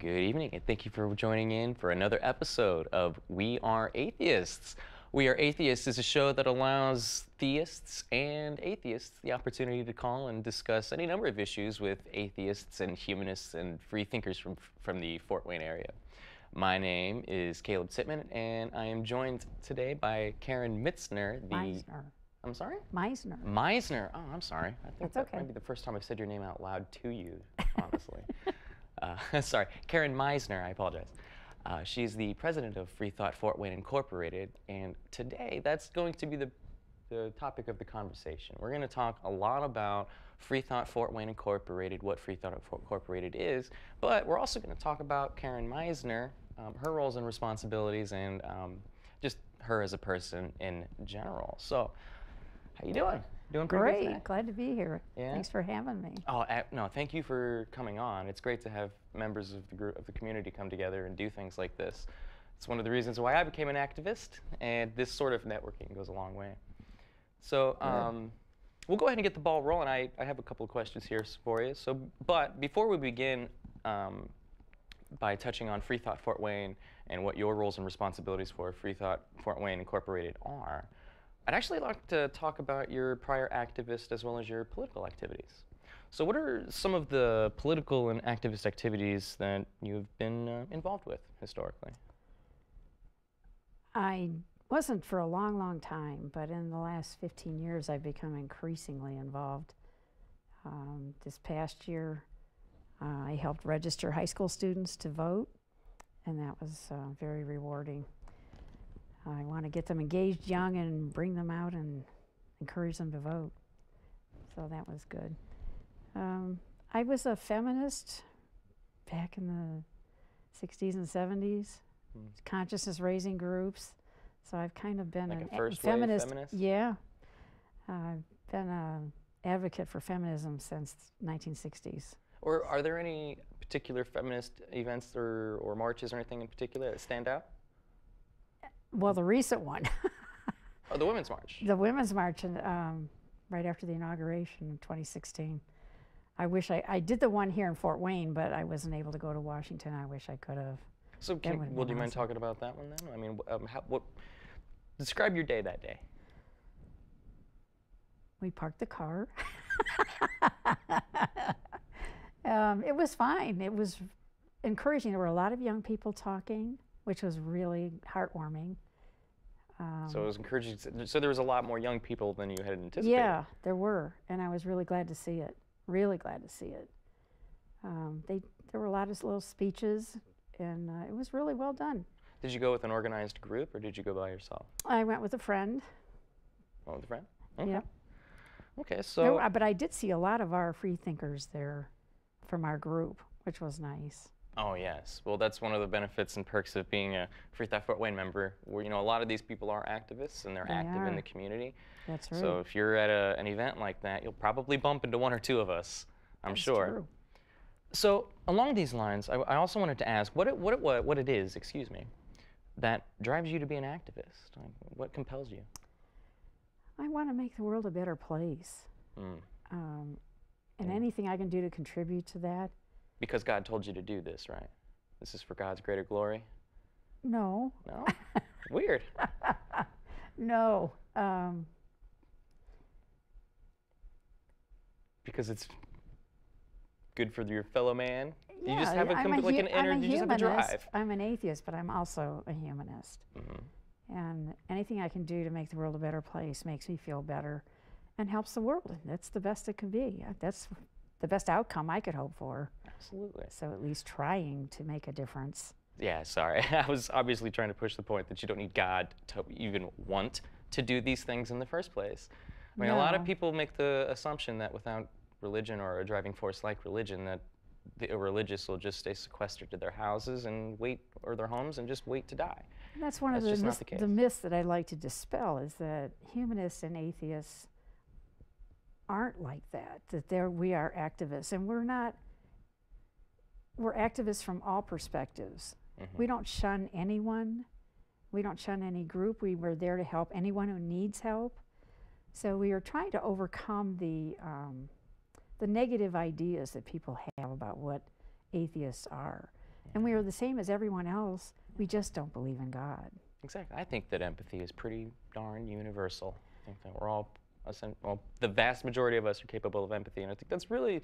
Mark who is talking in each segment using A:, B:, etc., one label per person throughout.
A: Good evening, and thank you for joining in for another episode of We Are Atheists. We Are Atheists is a show that allows theists and atheists the opportunity to call and discuss any number of issues with atheists and humanists and free thinkers from the Fort Wayne area. My name is Caleb Sitman, and I am joined today by Karen Mizner.
B: Mizner.
A: I'm sorry?
B: Mizner.
A: Mizner. Oh, I'm sorry. I think
B: That's
A: that
B: okay.
A: might be the first time I've said your name out loud to you, honestly. Sorry, Karen Mizner, I apologize. She's the president of FreeThought Fort Wayne Incorporated, and today that's going to be the topic of the conversation. We're going to talk a lot about FreeThought Fort Wayne Incorporated, what FreeThought Incorporated is, but we're also going to talk about Karen Mizner, her roles and responsibilities, and just her as a person in general. So, how you doing? Doing pretty good today?
B: Great. Glad to be here.
A: Yeah?
B: Thanks for having me.
A: Oh, no, thank you for coming on. It's great to have members of the group, of the community come together and do things like this. It's one of the reasons why I became an activist, and this sort of networking goes a long way. So we'll go ahead and get the ball rolling. I have a couple of questions here for you. But before we begin by touching on FreeThought Fort Wayne and what your roles and responsibilities for FreeThought Fort Wayne Incorporated are, I'd actually like to talk about your prior activist as well as your political activities. So what are some of the political and activist activities that you've been involved with historically?
B: I wasn't for a long, long time, but in the last 15 years, I've become increasingly involved. This past year, I helped register high school students to vote, and that was very rewarding. I want to get them engaged young and bring them out and encourage them to vote. So that was good. I was a feminist back in the 60s and 70s, consciousness raising groups. So I've kind of been
A: like
B: a
A: first
B: feminist.
A: wave feminist?
B: Yeah. I've been an advocate for feminism since the 1960s.
A: Or are there any particular feminist events or marches or anything in particular that stand out?
B: Well, the recent one.
A: Oh, the Women's March.
B: The Women's March right after the inauguration in 2016. I wish I did the one here in Fort Wayne, but I wasn't able to go to Washington. I wish I could have.
A: So do you mind talking about that one then? I mean, describe your day that day.
B: We parked the car. It was fine. It was encouraging. There were a lot of young people talking, which was really heartwarming.
A: So it was encouraging. So there was a lot more young people than you had anticipated.
B: Yeah, there were, and I was really glad to see it. Really glad to see it. There were a lot of little speeches, and it was really well done.
A: Did you go with an organized group, or did you go by yourself?
B: I went with a friend.
A: Oh, with a friend? Okay.
B: Yeah.
A: Okay, so.
B: But I did see a lot of our free thinkers there from our group, which was nice.
A: Oh yes, well that's one of the benefits and perks of being a FreeThought Fort Wayne member, where a lot of these people are activists and they're active in the community.
B: That's right.
A: So if you're at an event like that, you'll probably bump into one or two of us, I'm sure.
B: True.
A: So along these lines, I also wanted to ask what it is, excuse me, that drives you to be an activist. What compels you?
B: I want to make the world a better place, and anything I can do to contribute to that.
A: Because God told you to do this, right? This is for God's greater glory?
B: No.
A: No? Weird.
B: No.
A: Because it's good for your fellow man?
B: Yeah,
A: you just have an energy, you just have a drive.
B: I'm an atheist, but I'm also a humanist. And anything I can do to make the world a better place makes me feel better and helps the world. And that's the best it can be. That's the best outcome I could hope for.
A: Absolutely.
B: So at least trying to make a difference.
A: Yeah, sorry. I was obviously trying to push the point that you don't need God to even want to do these things in the first place. I mean, a lot of people make the assumption that without religion or a driving force like religion, that the irreligious will just stay sequestered to their houses and wait, or their homes, and just wait to die.
B: And that's one of the myths that I'd like to dispel, is that humanists and atheists aren't like that, we are activists, and we're not. We're activists from all perspectives. We don't shun anyone. We don't shun any group. We're there to help anyone who needs help. So we are trying to overcome the negative ideas that people have about what atheists are. And we are the same as everyone else. We just don't believe in God.
A: Exactly. I think that empathy is pretty darn universal. I think that we're all, well, the vast majority of us are capable of empathy, and I think that's really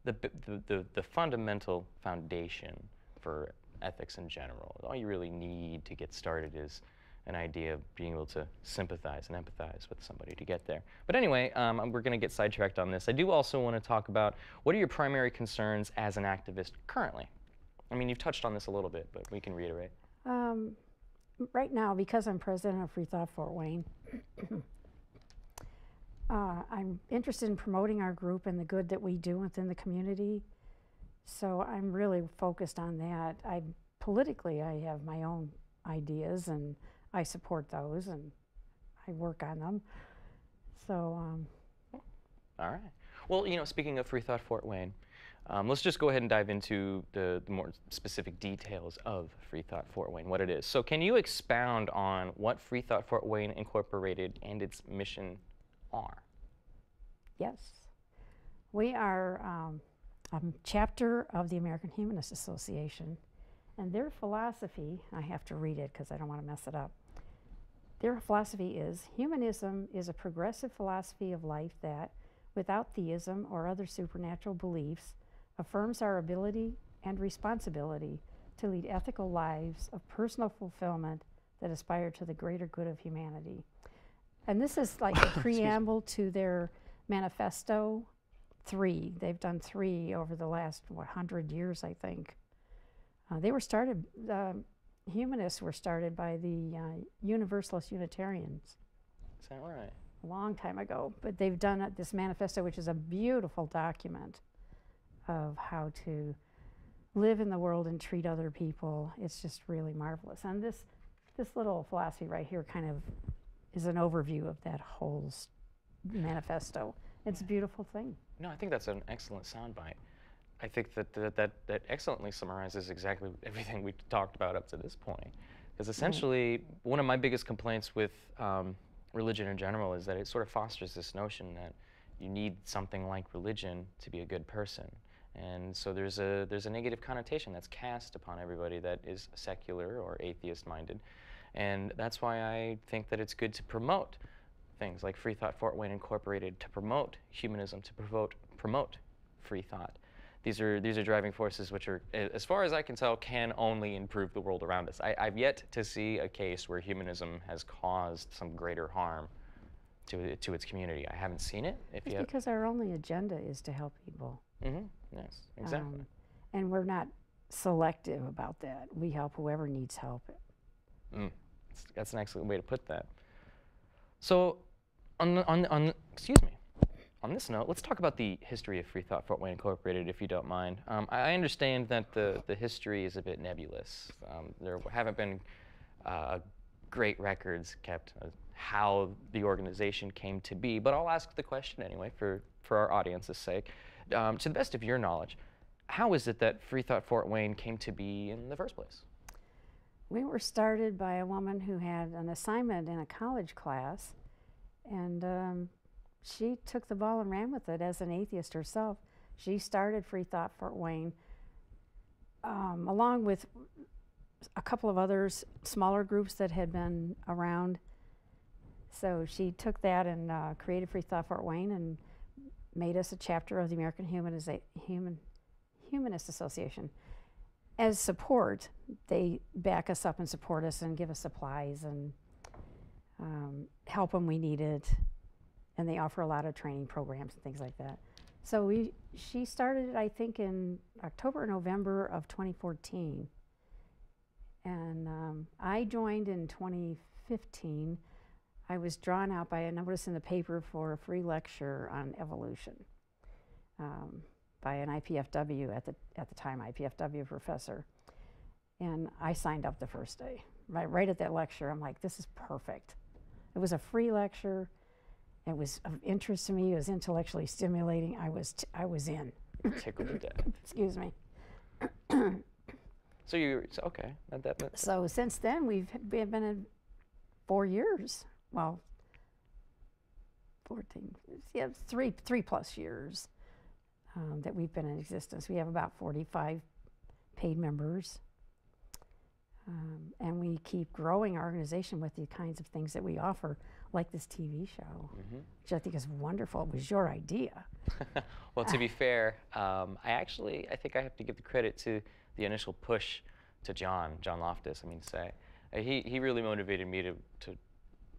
A: the fundamental foundation for ethics in general. All you really need to get started is an idea of being able to sympathize and empathize with somebody to get there. But anyway, we're going to get sidetracked on this. I do also want to talk about what are your primary concerns as an activist currently? I mean, you've touched on this a little bit, but we can reiterate.
B: Right now, because I'm president of FreeThought Fort Wayne, I'm interested in promoting our group and the good that we do within the community. So I'm really focused on that. Politically, I have my own ideas, and I support those, and I work on them. So.
A: All right. Well, you know, speaking of FreeThought Fort Wayne, let's just go ahead and dive into the more specific details of FreeThought Fort Wayne, what it is. So can you expound on what FreeThought Fort Wayne Incorporated and its mission are?
B: Yes. We are a chapter of the American Humanist Association, and their philosophy, I have to read it because I don't want to mess it up. Their philosophy is, humanism is a progressive philosophy of life that, without theism or other supernatural beliefs, affirms our ability and responsibility to lead ethical lives of personal fulfillment that aspire to the greater good of humanity. And this is like a preamble to their manifesto 3. They've done 3 over the last 100 years, I think. They were started, humanists were started by the Universalist Unitarians.
A: Is that right?
B: A long time ago, but they've done this manifesto, which is a beautiful document of how to live in the world and treat other people. It's just really marvelous. And this little philosophy right here kind of is an overview of that whole manifesto. It's a beautiful thing.
A: No, I think that's an excellent soundbite. I think that excellently summarizes exactly everything we've talked about up to this point. Because essentially, one of my biggest complaints with religion in general is that it sort of fosters this notion that you need something like religion to be a good person. And so there's a negative connotation that's cast upon everybody that is secular or atheist-minded. And that's why I think that it's good to promote things like FreeThought Fort Wayne Incorporated, to promote humanism, to promote free thought. These are driving forces which are, as far as I can tell, can only improve the world around us. I've yet to see a case where humanism has caused some greater harm to its community. I haven't seen it.
B: It's because our only agenda is to help people.
A: Mm-hmm. Yes, exactly.
B: And we're not selective about that. We help whoever needs help.
A: That's an excellent way to put that. So, excuse me. On this note, let's talk about the history of FreeThought Fort Wayne Incorporated, if you don't mind. I understand that the history is a bit nebulous. There haven't been great records kept of how the organization came to be, but I'll ask the question anyway for our audience's sake. To the best of your knowledge, how is it that FreeThought Fort Wayne came to be in the first place?
B: We were started by a woman who had an assignment in a college class, and she took the ball and ran with it as an atheist herself. She started FreeThought Fort Wayne along with a couple of others, smaller groups that had been around. So she took that and created FreeThought Fort Wayne and made us a chapter of the American Humanist Association. As support, they back us up and support us and give us supplies and help when we need it. And they offer a lot of training programs and things like that. So she started it, I think, in October or November of 2014. And I joined in 2015. I was drawn out by a notice in the paper for a free lecture on evolution by an IPFW, at the time, IPFW professor. And I signed up the first day. Right at that lecture, I'm like, this is perfect. It was a free lecture. It was of interest to me. It was intellectually stimulating. I was in.
A: Tickled to death.
B: Excuse me.
A: So okay.
B: So since then, we've been in 4 years. Well, 14. Yeah, three plus years that we've been in existence. We have about 45 paid members. And we keep growing our organization with the kinds of things that we offer, like this TV show, which I think is wonderful. It was your idea.
A: Well, to be fair, I think I have to give the credit to the initial push to John Loftus, he really motivated me to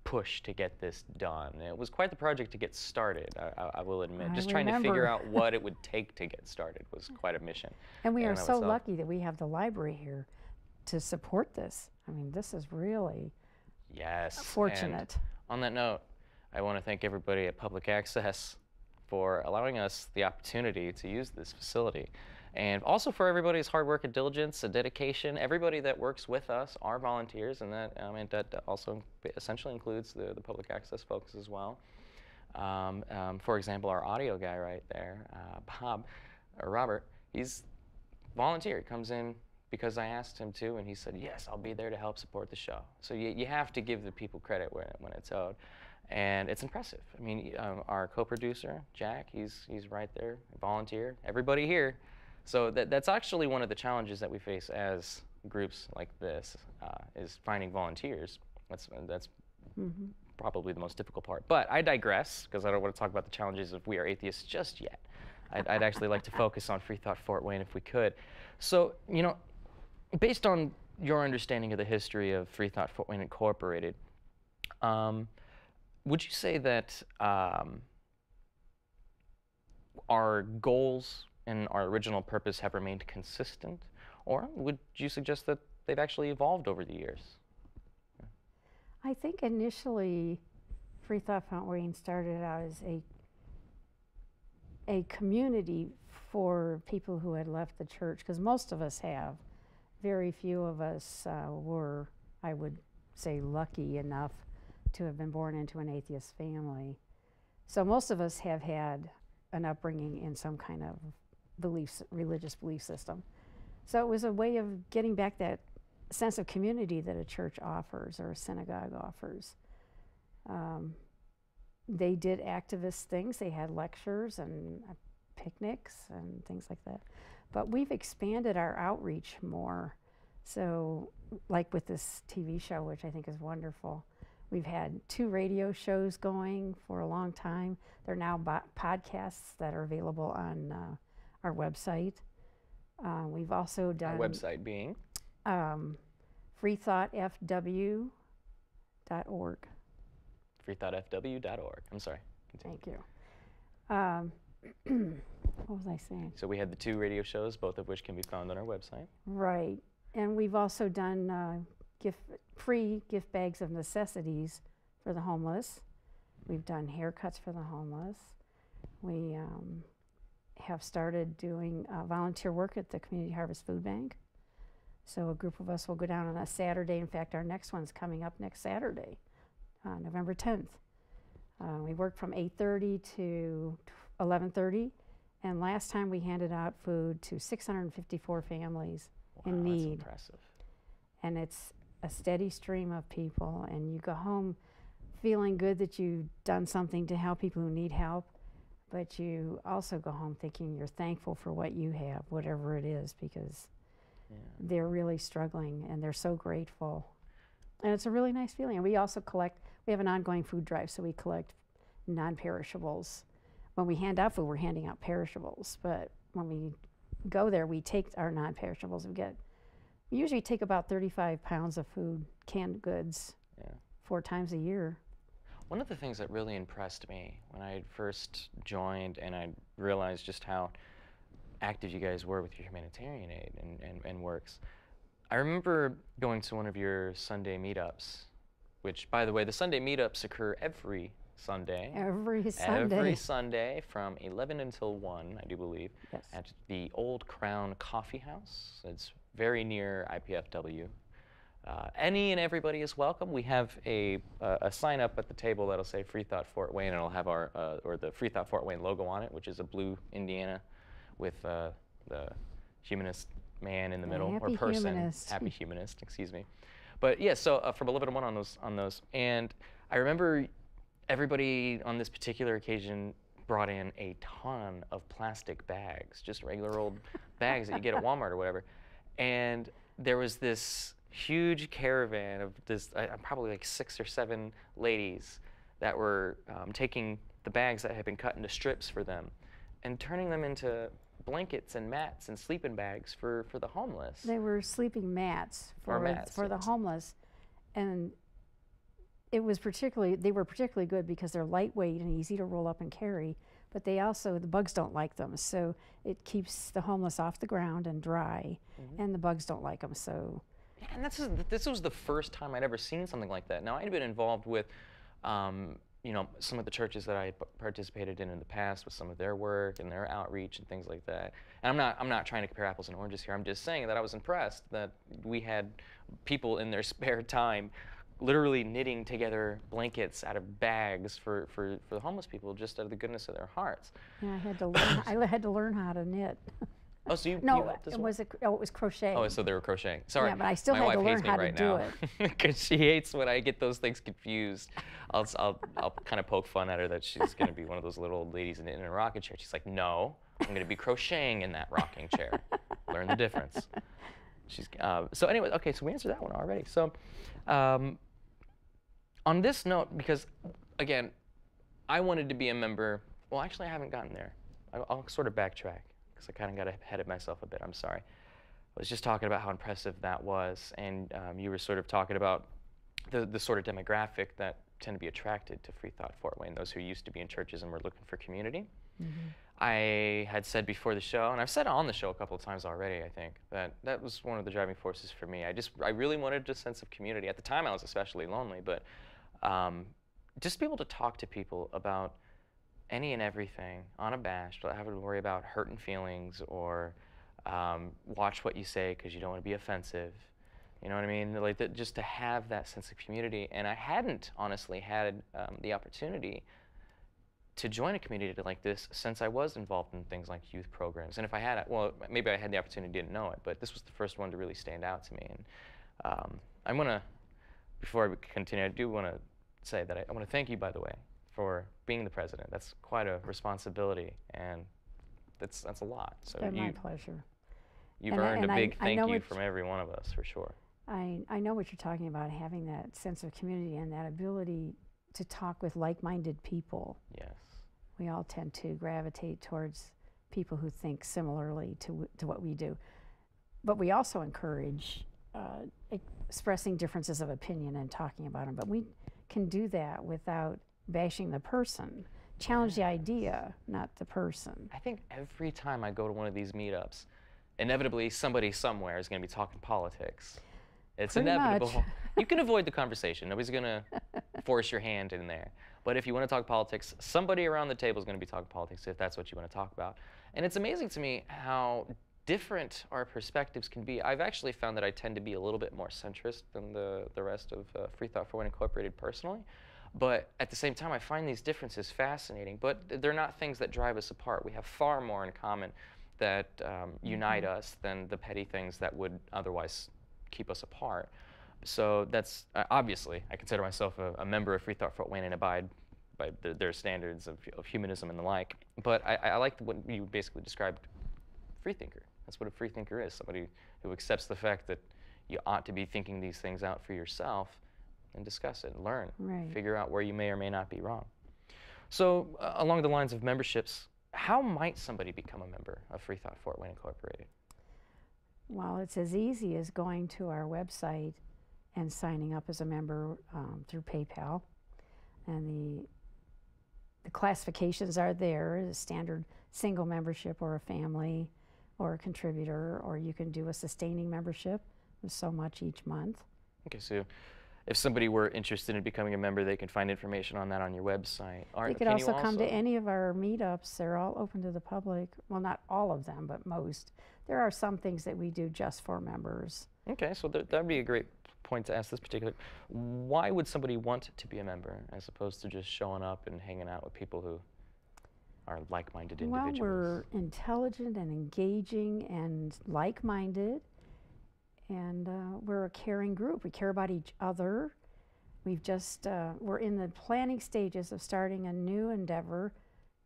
A: push to get this done. It was quite the project to get started, I will admit. Just trying to figure out what it would take to get started was quite a mission.
B: And we are so lucky that we have the library here to support this. This is really fortunate.
A: And on that note, I want to thank everybody at Public Access for allowing us the opportunity to use this facility. And also for everybody's hard work and diligence and dedication. Everybody that works with us are volunteers, and that that also essentially includes the public access folks as well. For example, our audio guy right there, Robert, he's volunteer. He comes in because I asked him to, and he said, yes, I'll be there to help support the show. So you have to give the people credit when it's owed. And it's impressive. Our co-producer, Jack, he's right there, volunteer. Everybody here. So that's actually one of the challenges that we face as groups like this, is finding volunteers. That's probably the most difficult part. But I digress, because I don't want to talk about the challenges of We Are Atheists just yet. I'd actually like to focus on FreeThought Fort Wayne if we could. So, based on your understanding of the history of FreeThought Fort Wayne Incorporated, would you say that our goals and our original purpose have remained consistent, or would you suggest that they've actually evolved over the years?
B: I think initially FreeThought Fort Wayne started out as a community for people who had left the church, because most of us have. Very few of us were, I would say, lucky enough to have been born into an atheist family. So most of us have had an upbringing in some kind of religious belief system. So it was a way of getting back that sense of community that a church offers or a synagogue offers. They did activist things. They had lectures and picnics and things like that. But we've expanded our outreach more. So like with this TV show, which I think is wonderful, we've had 2 radio shows going for a long time. They're now podcasts that are available on our website. We've also done...
A: Our website being?
B: FreeThoughtFW.org.
A: FreeThoughtFW.org. I'm sorry. Continue.
B: Thank you. What was I saying?
A: So we had the 2 radio shows, both of which can be found on our website.
B: Right. And we've also done free gift bags of necessities for the homeless. We've done haircuts for the homeless. We have started doing volunteer work at the Community Harvest Food Bank. So a group of us will go down on a Saturday. In fact, our next one's coming up next Saturday, November 10th. We work from 8:30 to 11:30. And last time we handed out food to 654 families in need.
A: That's impressive.
B: And it's a steady stream of people, and you go home feeling good that you've done something to help people who need help, but you also go home thinking you're thankful for what you have, whatever it is, because they're really struggling and they're so grateful. And it's a really nice feeling. And we also we have an ongoing food drive, so we collect non-perishables. When we hand out food, we're handing out perishables, but when we go there, we take our non-perishables. We usually take about 35 pounds of food, canned goods, 4 times a year.
A: One of the things that really impressed me when I first joined and I realized just how active you guys were with your humanitarian aid and works, I remember going to one of your Sunday meetups, which, by the way, the Sunday meetups occur every Sunday.
B: Every Sunday.
A: Every Sunday from 11 until 1, I do believe, at the Old Crown Coffee House. It's very near IPFW. Any and everybody is welcome. We have a sign up at the table that'll say FreeThought Fort Wayne, and it'll have our or the FreeThought Fort Wayne logo on it, which is a blue Indiana with the humanist man in the middle, or person,
B: humanist.
A: Happy humanist, excuse me. But yeah, so from 11 to 1 on those, and I remember everybody on this particular occasion brought in a ton of plastic bags, just regular old bags that you get at Walmart or whatever. And there was this huge caravan of probably like 6 or 7 ladies that were taking the bags that had been cut into strips for them and turning them into blankets and mats and sleeping bags for the homeless.
B: They were sleeping mats for the homeless, and they were particularly good because they're lightweight and easy to roll up and carry, but the bugs don't like them, so it keeps the homeless off the ground and dry, and the bugs don't like them, so.
A: Yeah, and this was the first time I'd ever seen something like that. Now, I'd been involved with you know, some of the churches that I participated in the past with some of their work and their outreach and things like that. And I'm not trying to compare apples and oranges here. I'm just saying that I was impressed that we had people in their spare time literally knitting together blankets out of bags for the homeless people just out of the goodness of their hearts.
B: Yeah, I had to learn how to knit.
A: Oh, so you helped as well?
B: It was crocheting.
A: Oh, so they were crocheting. Sorry.
B: Yeah, but I still had to learn how to do it.
A: Because she hates when I get those things confused. I'll kind of poke fun at her that she's going to be one of those little old ladies in a rocking chair. She's like, no, I'm going to be crocheting in that rocking chair. Learn the difference. So anyway, okay, so we answered that one already. So on this note, because again, I wanted to be a member. Well, actually, I haven't gotten there. I'll sort of backtrack. I kind of got ahead of myself a bit. I'm sorry. I was just talking about how impressive that was, and you were sort of talking about the sort of demographic that tend to be attracted to FreeThought Fort Wayne, those who used to be in churches and were looking for community. I had said before the show, and I've said on the show a couple of times already, I think, that was one of the driving forces for me. I really wanted a sense of community. At the time, I was especially lonely, but just be able to talk to people about any and everything, unabashed, without having to worry about hurting feelings or watch what you say because you don't want to be offensive. You know what I mean? Like just to have that sense of community. And I hadn't honestly had the opportunity to join a community like this since I was involved in things like youth programs. And if I had, well, maybe I had the opportunity, didn't know it, but this was the first one to really stand out to me. And I want to, before I continue, I do want to say that I want to thank you, by the way, for being the president. That's quite a responsibility, and that's a lot. So
B: my pleasure.
A: You've earned a big thank you from every one of us, for sure.
B: I know what you're talking about, having that sense of community and that ability to talk with like-minded people.
A: Yes.
B: We all tend to gravitate towards people who think similarly to what we do. But we also encourage expressing differences of opinion and talking about them. But we can do that without bashing the person. Challenge the idea, not the person.
A: I think every time I go to one of these meetups, inevitably somebody somewhere is going to be talking politics. It's
B: Pretty
A: inevitable.
B: much.
A: You can avoid the conversation. Nobody's going to force your hand in there. But if you want to talk politics, somebody around the table is going to be talking politics if that's what you want to talk about. And it's amazing to me how different our perspectives can be. I've actually found that I tend to be a little bit more centrist than the rest of FreeThought Fort Wayne Incorporated personally. But at the same time, I find these differences fascinating, but they're not things that drive us apart. We have far more in common that unite us than the petty things that would otherwise keep us apart. So that's, obviously, I consider myself a member of FreeThought Fort Wayne and abide by their standards of humanism and the like. But I like what you basically described, freethinker. That's what a freethinker is, somebody who accepts the fact that you ought to be thinking these things out for yourself and discuss it and learn, figure out where you may or may not be wrong. So along the lines of memberships, how might somebody become a member of FreeThought Fort Wayne Incorporated?
B: Well, it's as easy as going to our website and signing up as a member through PayPal. And the classifications are there, a standard single membership or a family or a contributor, or you can do a sustaining membership with so much each month.
A: Okay, so if somebody were interested in becoming a member, they can find information on that on your website.
B: They could also come to any of our meetups. They're all open to the public. Well, not all of them, but most. There are some things that we do just for members.
A: Okay, so that would be a great point to ask this particular. Why would somebody want to be a member as opposed to just showing up and hanging out with people who are like-minded individuals?
B: Well, we're intelligent and engaging and like-minded. And we're a caring group. We care about each other. We've just, we're in the planning stages of starting a new endeavor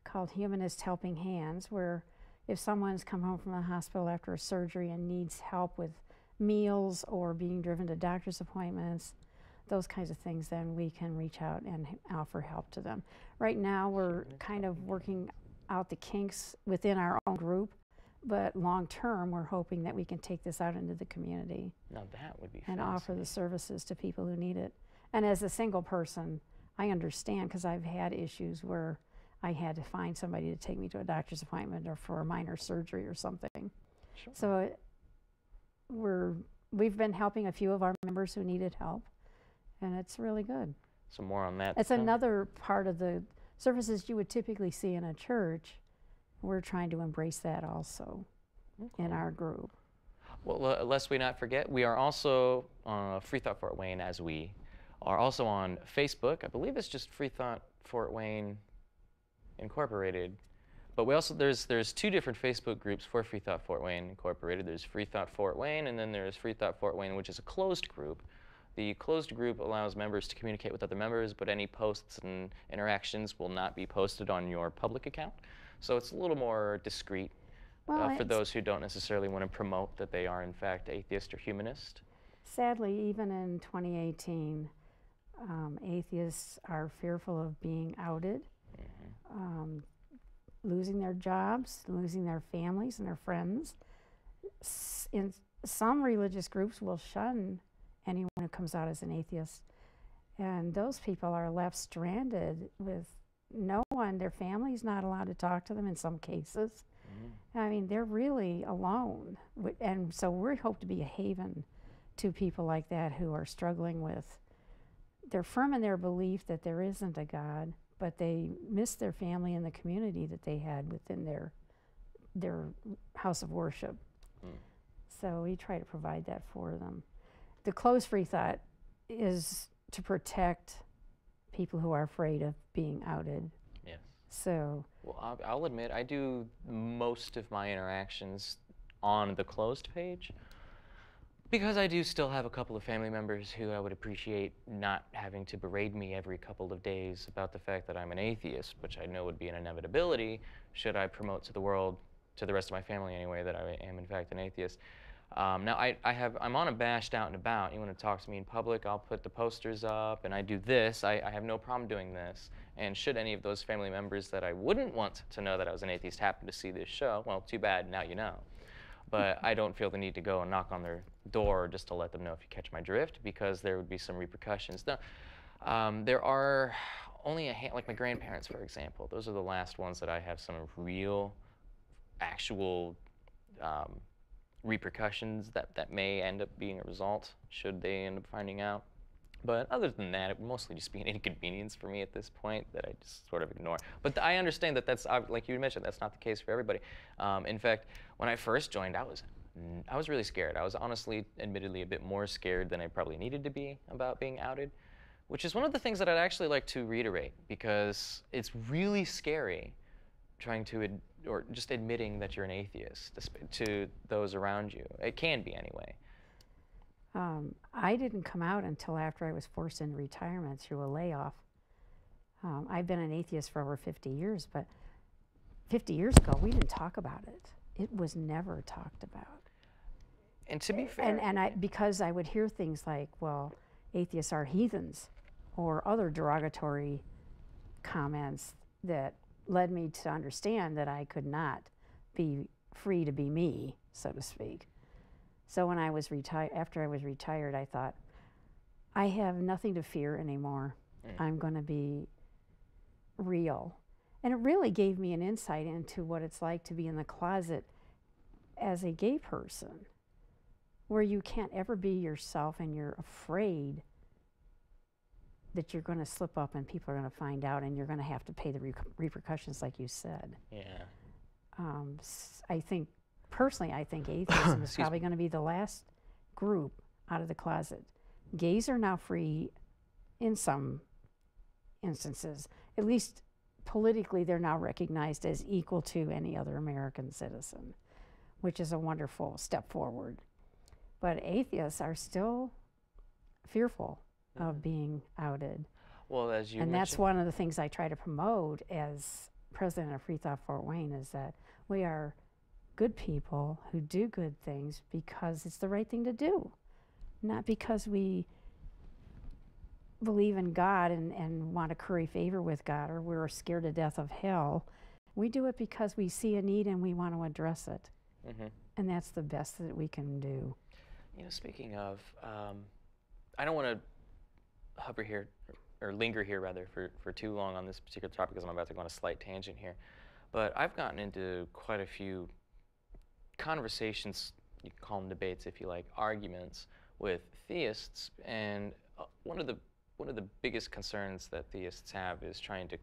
B: called Humanist Helping Hands, where if someone's come home from the hospital after a surgery and needs help with meals or being driven to doctor's appointments, those kinds of things, then we can reach out and offer help to them. Right now, we're kind of working out the kinks within our own group, but long term, we're hoping that we can take this out into the community.
A: Now that would be
B: and offer the services to people who need it. And as a single person, I understand, because I've had issues where I had to find somebody to take me to a doctor's appointment or for a minor surgery or something.
A: Sure.
B: So we've been helping a few of our members who needed help, and it's really good.
A: So more on that.
B: It's another part of the services you would typically see in a church. We're trying to embrace that also in our group.
A: Well, lest we not forget, we are also FreeThought Fort Wayne, as we are also on Facebook. I believe it's just FreeThought Fort Wayne Incorporated. But we also, there's two different Facebook groups for FreeThought Fort Wayne Incorporated. There's FreeThought Fort Wayne, and then there's FreeThought Fort Wayne, which is a closed group. The closed group allows members to communicate with other members, but any posts and interactions will not be posted on your public account. So it's a little more discreet for those who don't necessarily want to promote that they are, in fact, atheist or humanist.
B: Sadly, even in 2018, atheists are fearful of being outed, losing their jobs, losing their families and their friends. In some religious groups will shun anyone who comes out as an atheist, and those people are left stranded with no one. Their family's not allowed to talk to them in some cases. I mean, they're really alone, and so we hope to be a haven to people like that who are struggling with, they're firm in their belief that there isn't a God, but they miss their family and the community that they had within their house of worship. So we try to provide that for them. The closed FreeThought is to protect people who are afraid of being outed.
A: Yes.
B: So.
A: Well, I'll admit, I do most of my interactions on the closed page, because I do still have a couple of family members who I would appreciate not having to berate me every couple of days about the fact that I'm an atheist, which I know would be an inevitability should I promote to the world, to the rest of my family anyway, that I am in fact an atheist. Now I'm on a bashed out and about. You want to talk to me in public, I'll put the posters up, and I do this. I have no problem doing this. And should any of those family members that I wouldn't want to know that I was an atheist happen to see this show, well, too bad, now you know. But I don't feel the need to go and knock on their door just to let them know, if you catch my drift, because there would be some repercussions. Now, there are only like my grandparents, for example. Those are the last ones that I have some real, actual repercussions that may end up being a result, should they end up finding out. But other than that, it would mostly just be an inconvenience for me at this point that I just sort of ignore. But I understand that that's, like you mentioned, that's not the case for everybody. In fact, when I first joined, I was really scared. I was honestly, admittedly, a bit more scared than I probably needed to be about being outed, which is one of the things that I'd actually like to reiterate, because it's really scary trying to, or just admitting that you're an atheist to those around you. It can be anyway.
B: I didn't come out until after I was forced into retirement through a layoff. I've been an atheist for over 50 years, but 50 years ago, we didn't talk about it. It was never talked about.
A: And to be fair...
B: Because I would hear things like, well, atheists are heathens, or other derogatory comments that led me to understand that I could not be free to be me, so to speak. So when I was after I was retired, I thought, I have nothing to fear anymore. I'm going to be real. And it really gave me an insight into what it's like to be in the closet as a gay person, where you can't ever be yourself and you're afraid that you're going to slip up and people are going to find out and you're going to have to pay the repercussions, like you said.
A: Yeah.
B: Personally, I think atheism is probably going to be the last group out of the closet. Gays are now free in some instances. At least politically, they're now recognized as equal to any other American citizen, which is a wonderful step forward. But atheists are still fearful of being outed.
A: Well, as you mentioned,
B: that's one of the things I try to promote as president of FreeThought Fort Wayne, is that we are good people who do good things because it's the right thing to do, not because we believe in God and want to curry favor with God, or we're scared to death of hell. We do it because we see a need and we want to address it.
A: Mm-hmm.
B: And that's the best that we can do.
A: You know, speaking of, I don't want to hover here, or linger here rather, for too long on this particular topic because I'm about to go on a slight tangent here. But I've gotten into quite a few conversations, you can call them debates if you like, arguments with theists, and one of the biggest concerns that theists have is trying to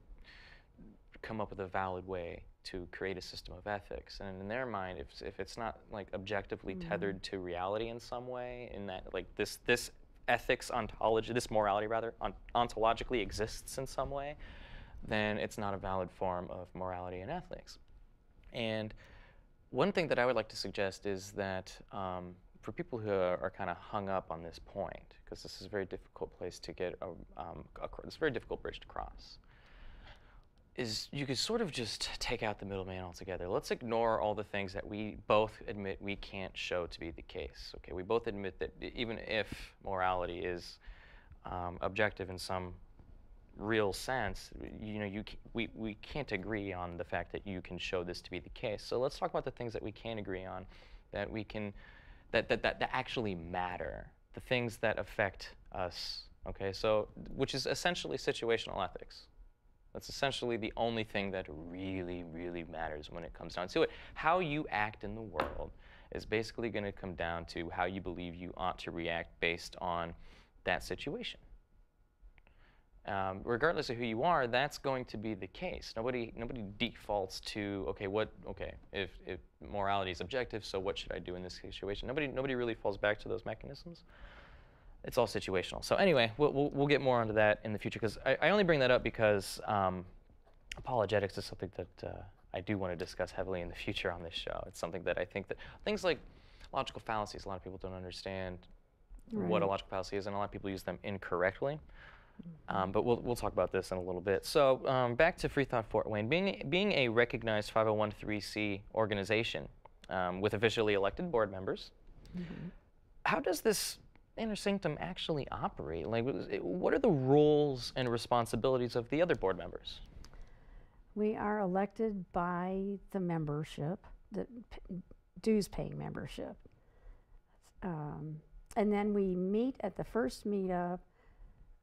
A: come up with a valid way to create a system of ethics. And in their mind, if it's not like objectively tethered to reality in some way, in that like this ethics ontology, this morality rather, ontologically exists in some way, then it's not a valid form of morality and ethics. And one thing that I would like to suggest is that for people who are kind of hung up on this point, because this is a very difficult place to get, it's a very difficult bridge to cross, is you could sort of just take out the middleman altogether. Let's ignore all the things that we both admit we can't show to be the case. Okay, we both admit that even if morality is objective in some real sense, you know, we can't agree on the fact that you can show this to be the case. So let's talk about the things that we can agree on, that we can, that actually matter, the things that affect us. Okay, so which is essentially situational ethics. That's essentially the only thing that really, really matters when it comes down to it. How you act in the world is basically going to come down to how you believe you ought to react based on that situation. Regardless of who you are, that's going to be the case. Nobody defaults to, okay, if morality is objective, so what should I do in this situation? Nobody really falls back to those mechanisms. It's all situational. So anyway, we'll get more onto that in the future, because I only bring that up because apologetics is something that I do want to discuss heavily in the future on this show. It's something that I think that things like logical fallacies, a lot of people don't understand what a logical fallacy is, and a lot of people use them incorrectly. But we'll talk about this in a little bit. So back to FreeThought Fort Wayne. Being a recognized 501(c) organization with officially elected board members, how does this inner sanctum actually operate? Like, what are the roles and responsibilities of the other board members?
B: We are elected by the membership, the dues-paying membership. And then we meet at the first meetup,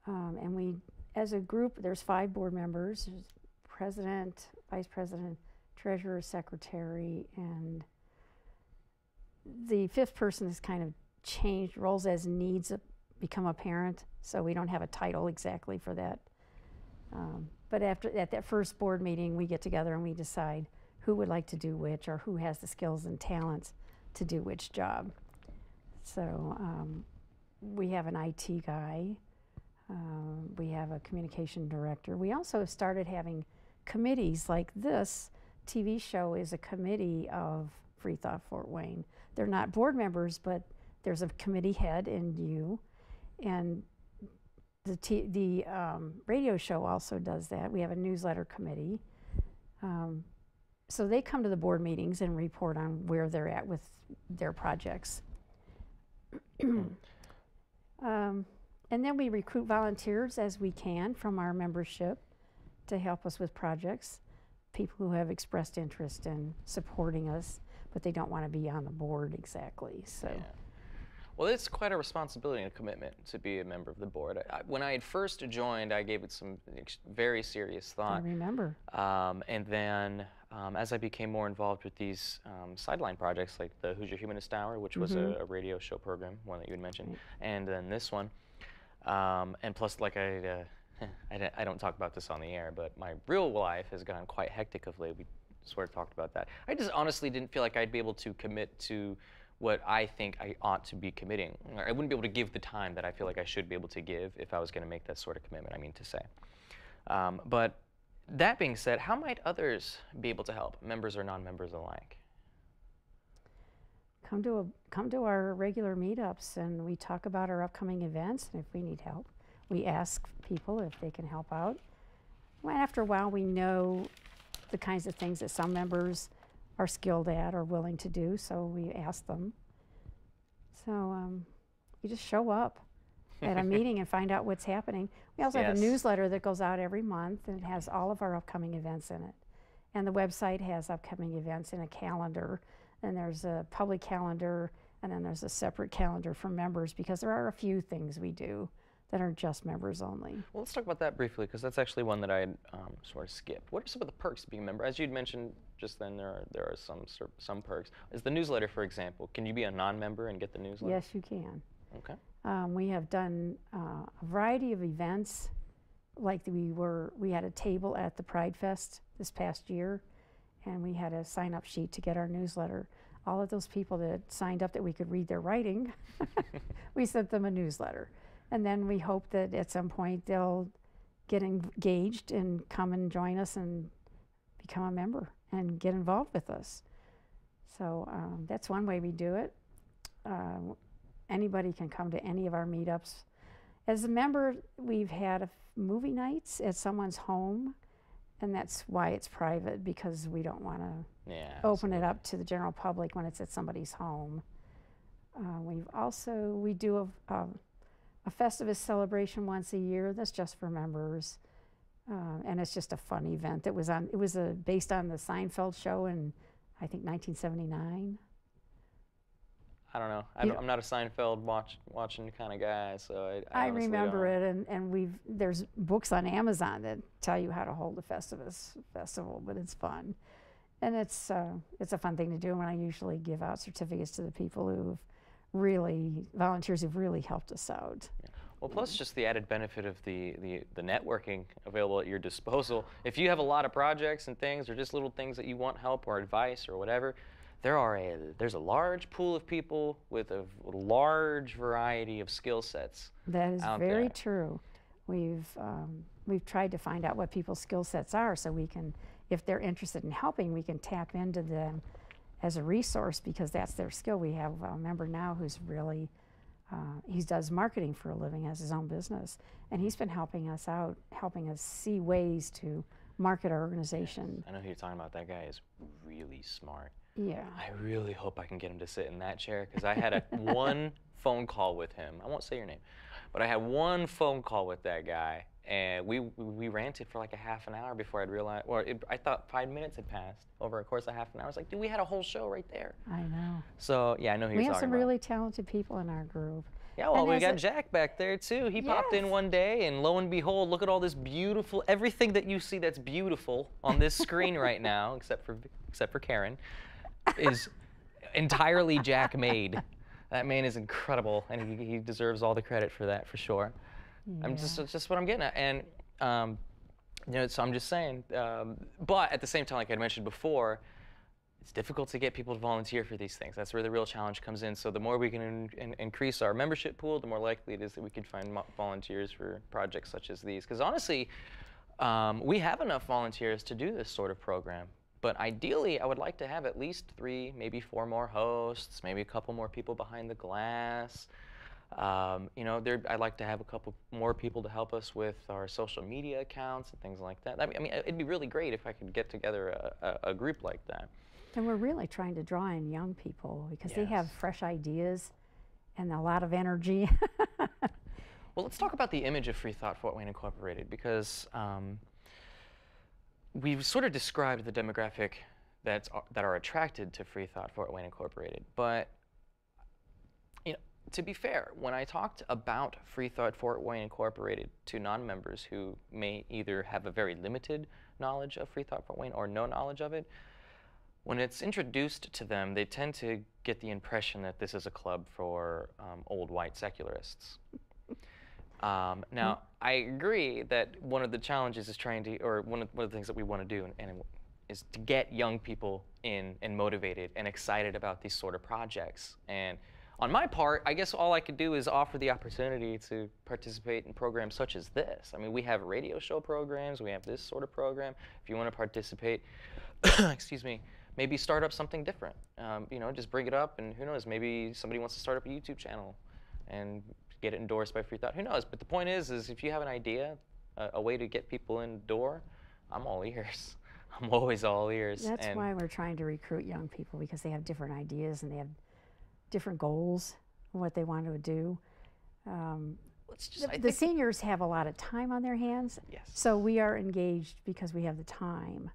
B: and we, as a group, there's 5 board members. There's president, vice president, treasurer, secretary, and the 5th person is kind of changed roles as needs become apparent, so we don't have a title exactly for that. But at that first board meeting, we get together and we decide who would like to do which, or who has the skills and talents to do which job. So we have an IT guy, we have a communication director. We also started having committees, like this TV show is a committee of FreeThought Fort Wayne. They're not board members, but there's a committee head in you, and the radio show also does that. We have a newsletter committee. So they come to the board meetings and report on where they're at with their projects. And then we recruit volunteers as we can from our membership to help us with projects, people who have expressed interest in supporting us, but they don't want to be on the board exactly. So. Yeah.
A: Well, it's quite a responsibility and a commitment to be a member of the board. When I had first joined, I gave it some very serious thought.
B: I remember.
A: And then as I became more involved with these sideline projects, like the Who's Your Humanist Hour, which was a radio show program, one that you had mentioned, and then this one. And plus, like I don't talk about this on the air, but my real life has gone quite hectic of late. We sort of talked about that. I just honestly didn't feel like I'd be able to commit to what I think I ought to be committing. Or I wouldn't be able to give the time that I feel like I should be able to give if I was going to make that sort of commitment, I mean to say. But that being said, how might others be able to help, members or non-members alike?
B: Come to our regular meetups, and we talk about our upcoming events, and if we need help, we ask people if they can help out. Well, after a while, we know the kinds of things that some members are skilled at or willing to do, so we ask them. So you just show up at a meeting and find out what's happening. We also have a newsletter that goes out every month, and it has all of our upcoming events in it. And the website has upcoming events in a calendar, and there's a public calendar, and then there's a separate calendar for members, because there are a few things we do that are just members only.
A: Well, let's talk about that briefly, because that's actually one that I sort of skipped. What are some of the perks of being a member? As you'd mentioned just then, there are some perks. Is the newsletter, for example, can you be a non-member and get the newsletter?
B: Yes, you can.
A: Okay.
B: We have done a variety of events, like we had a table at the Pride Fest this past year, and we had a sign-up sheet to get our newsletter. All of those people that signed up that we could read their writing, we sent them a newsletter. And then we hope that at some point they'll get engaged and come and join us and become a member and get involved with us. So that's one way we do it. Anybody can come to any of our meetups. As a member, we've had movie nights at someone's home, and that's why it's private, because we don't want to open it up to the general public when it's at somebody's home. We do a Festivus celebration once a year that's just for members, and it's just a fun event. It was based on the Seinfeld show in, I think, 1979.
A: I don't know. I'm not a Seinfeld watching kind of guy, so
B: I remember it, and there's books on Amazon that tell you how to hold a Festivus festival, but it's fun, and it's a fun thing to do. And I usually give out certificates to the people volunteers who've really helped us out. Yeah.
A: Well, plus just the added benefit of the networking available at your disposal. If you have a lot of projects and things, or just little things that you want help or advice or whatever, there's a large pool of people with a large variety of skill sets.
B: That is very true. We've tried to find out what people's skill sets are, so we can, if they're interested in helping, we can tap into them as a resource, because that's their skill. We have a member now who's really, he does marketing for a living, has his own business, and he's been helping us out, helping us see ways to market our organization.
A: I know who you're talking about. That guy is really smart.
B: Yeah.
A: I really hope I can get him to sit in that chair, because I had one phone call with him. I won't say your name, but I had one phone call with that guy, and we ranted for like a half an hour before I'd realized, I thought 5 minutes had passed over a course of half an hour. I was like, dude, we had a whole show right there.
B: I know.
A: So yeah, I know who you're talking about.
B: We have some really talented people in our group.
A: Yeah, well, we got Jack back there too. He popped in one day, and lo and behold, look at all this beautiful, everything that you see that's beautiful on this screen right now, except for Karen, is entirely Jack made. That man is incredible, and he deserves all the credit for that, for sure. Yeah. It's just what I'm getting at, and so I'm just saying. But at the same time, like I mentioned before, it's difficult to get people to volunteer for these things. That's where the real challenge comes in. So the more we can increase our membership pool, the more likely it is that we can find volunteers for projects such as these. Because honestly, we have enough volunteers to do this sort of program. But ideally, I would like to have at least 3, maybe 4 more hosts, maybe a couple more people behind the glass. I'd like to have a couple more people to help us with our social media accounts and things like that. I mean, it'd be really great if I could get together a group like that.
B: And we're really trying to draw in young people, because they have fresh ideas and a lot of energy.
A: Well, let's talk about the image of FreeThought Fort Wayne Incorporated, because we've sort of described the demographic that are attracted to FreeThought Fort Wayne Incorporated. But to be fair, when I talked about FreeThought Fort Wayne Incorporated to non-members who may either have a very limited knowledge of FreeThought Fort Wayne or no knowledge of it, when it's introduced to them, they tend to get the impression that this is a club for old white secularists. Now, I agree that one of the challenges is one of the things that we want to do is to get young people in and motivated and excited about these sort of projects. And on my part, I guess all I could do is offer the opportunity to participate in programs such as this. I mean, we have radio show programs, we have this sort of program. If you want to participate, excuse me, maybe start up something different. Just bring it up, and who knows, maybe somebody wants to start up a YouTube channel and get it endorsed by FreeThought. Who knows? But the point is if you have an idea, a way to get people in the door, I'm all ears. I'm always all ears.
B: That's
A: and
B: why we're trying to recruit young people, because they have different ideas and they have different goals, what they want to do. The seniors have a lot of time on their hands,
A: Yes.
B: so we are engaged because we have the time.